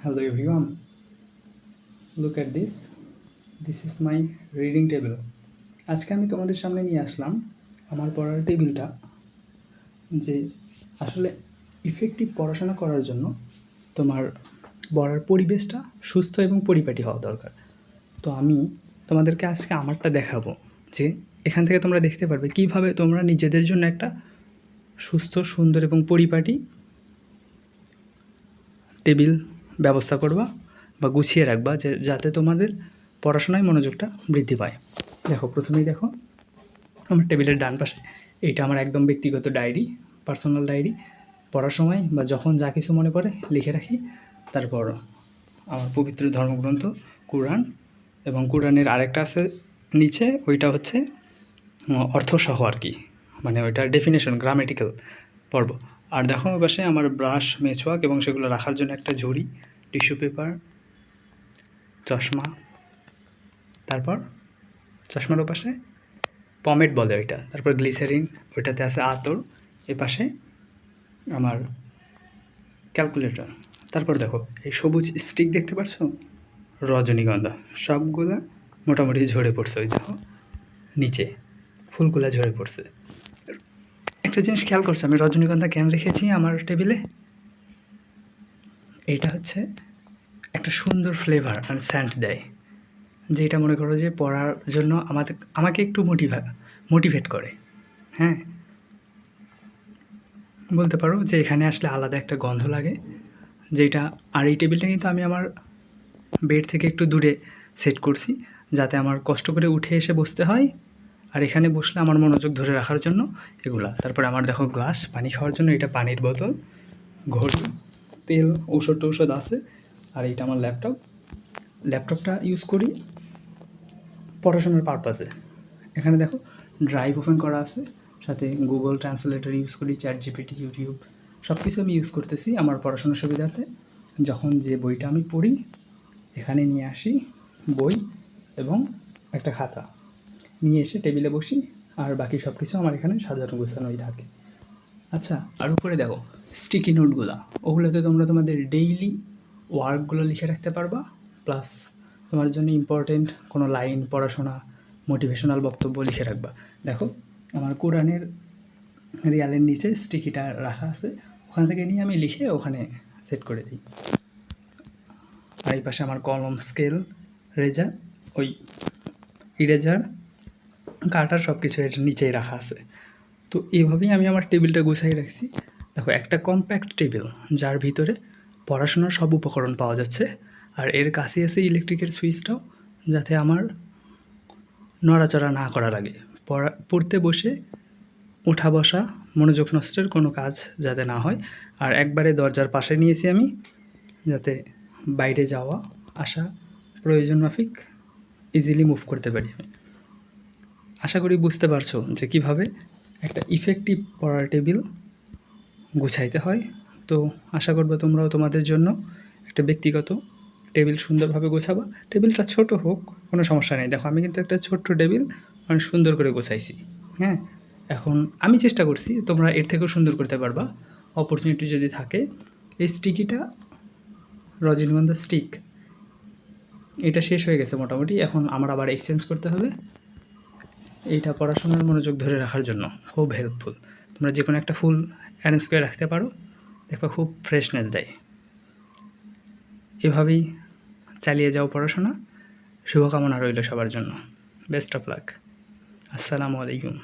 Hello everyone, look at this. This is my reading table. আজকে আমি তোমাদের সামনে নিয়ে আসলাম আমার পড়ার টেবিলটা, যে আসলে ইফেক্টিভ পড়াশোনা করার জন্য তোমার পড়ার পরিবেশটা সুস্থ এবং পরিপাটি হওয়া দরকার। তো আমি তোমাদেরকে আজকে আমারটা দেখাবো, যে এখান থেকে তোমরা দেখতে পারবে কিভাবে তোমরা নিজেদের জন্য একটা সুস্থ, সুন্দর এবং পরিপাটি টেবিল ব্যবস্থা করবা বা গুছিয়ে রাখবা, যাতে তোমাদের পড়াশোনায় মনোযোগটা বৃদ্ধি পায়। দেখো, প্রথমেই দেখো আমার টেবিলের ডান পাশে এইটা আমার একদম ব্যক্তিগত ডায়েরি, পার্সোনাল ডায়েরি। পড়ার সময় বা যখন যা কিছু মনে পড়ে লিখে রাখি। তারপর আমার পবিত্র ধর্মগ্রন্থ কুরআন, এবং কুরআনের আরেকটা আছে নিচে, ওইটা হচ্ছে অর্থসহ আর কি, মানে ওইটা ডেফিনেশন, গ্রামেটিক্যাল পর্ব। আর দেখো ওই পাশে আমার ব্রাশ, মেচওয়াক এবং সেগুলো রাখার জন্য একটা ঝুড়ি, টিস্যু পেপার, চশমা। তারপর চশমার ওপাশে পমেড বলে ওইটা, তারপর গ্লিসারিন, ওইটাতে আছে আতর। এ পাশে আমার ক্যালকুলেটর। তারপর দেখো এই সবুজ স্টিক দেখতে পাচ্ছ, রজনীগন্ধা, সবগুলা মোটামুটি ঝরে পড়ছে। ওই দেখো নিচে ফুলগুলা ঝরে পড়ছে। একটা জিনিস খেয়াল করছো আমি রজনীগন্ধা কেন রেখেছি আমার টেবিলে? এইটা হচ্ছে একটা সুন্দর ফ্লেভার আর স্যান্ট দেয়, যেটা মনে করো যে পড়ার জন্য আমাকে একটু মোটিভেট করে। হ্যাঁ, বলতে পারো যে এখানে আসলে আলাদা একটা গন্ধ লাগে, যেটা। আর এই টেবিলটা কিন্তু আমি আমার বেড থেকে একটু দূরে সেট করছি, যাতে আমার কষ্ট করে উঠে এসে বসতে হয়, আর এখানে বসলে আমার মনোযোগ ধরে রাখার জন্য এগুলা। তারপরে আমার দেখো গ্লাস পানি খাওয়ার জন্য, এটা পানির বোতল, ঘড়ি, তেল, ঔষধ আছে। আর এইটা আমার ল্যাপটপটা ইউজ করি পড়াশোনার পারপাসে। এখানে দেখো ড্রাইভ ওপেন করা আছে, সাথে গুগল ট্রান্সলেটর ইউজ করি, ChatGPT, ইউটিউব সব কিছু আমি ইউজ করতেছি আমার পড়াশোনার সুবিধার্থে। যখন যে বইটা আমি পড়ি এখানে নিয়ে আসি বই এবং একটা খাতা নিয়ে এসে টেবিলে বসি, আর বাকি সব কিছু আমার এখানে সাজানো গোছানোই থাকে। আচ্ছা, আর উপরে দেখো স্টিকি নোটগুলো, ওগুলোতে তোমরা তোমাদের ডেইলি ওয়ার্কগুলো লিখে রাখতে পারবা, প্লাস তোমার জন্য ইম্পর্টেন্ট কোনো লাইন, পড়াশোনা, মোটিভেশনাল বক্তব্য লিখে রাখবা। দেখো আমার কোরআনের রিয়ালের নিচে স্টিকিটা রাখা আছে, ওখান থেকে নিয়ে আমি লিখে ওখানে সেট করে দিই। আর এই পাশে আমার কলম, স্কেল, ইরেজার, কাটার সব কিছু এর নিচেই রাখা আছে। তো এইভাবেই আমি আমার টেবিলটা গুছাই রাখছি। দেখো একটা কম্প্যাক্ট টেবিল, যার ভিতরে পড়াশোনার সব উপকরণ পাওয়া যাচ্ছে, আর এর কাছে আছে ইলেকট্রিকের সুইচটাও, যাতে আমার নড়াচড়া না করা লাগে। পড়তে বসে ওঠা বসা, মনোযোগ নষ্টের কোনো কাজ যাতে না হয়। আর একবারে দরজার পাশে নিয়েছি আমি, যাতে বাইরে যাওয়া আসা প্রয়োজন মাফিক ইজিলি মুভ করতে পারি। আশা করি বুঝতে পারছো যে কীভাবে একটা ইফেক্টিভ পড়ার টেবিল গুছাইতে হয়। তো আশা করবো তোমরাও তোমাদের জন্য একটা ব্যক্তিগত টেবিল সুন্দরভাবে গোছাবা। টেবিলটা ছোট হোক কোনো সমস্যা নেই। দেখো আমি কিন্তু একটা ছোট্ট টেবিল অনেক সুন্দর করে গোছাইছি। হ্যাঁ, এখন আমি চেষ্টা করছি, তোমরা এর থেকেও সুন্দর করতে পারবা অপরচুনিটি যদি থাকে। এই স্টিকিটা রজনীগন্ধা স্টিক, এটা শেষ হয়ে গেছে মোটামুটি, এখন আমার আবার এক্সচেঞ্জ করতে হবে। এইটা পড়াশোনার মনোযোগ ধরে রাখার জন্য খুব হেল্পফুল। তোমরা যে কোনো একটা ফুল অ্যারেঞ্জ করে রাখতে পারো, দেখো খুব ফ্রেশনেস দেয়। এভাবেই চালিয়ে যাও পড়াশোনা। শুভকামনা রইল সবার জন্য। Best of luck. আসসালামু আলাইকুম।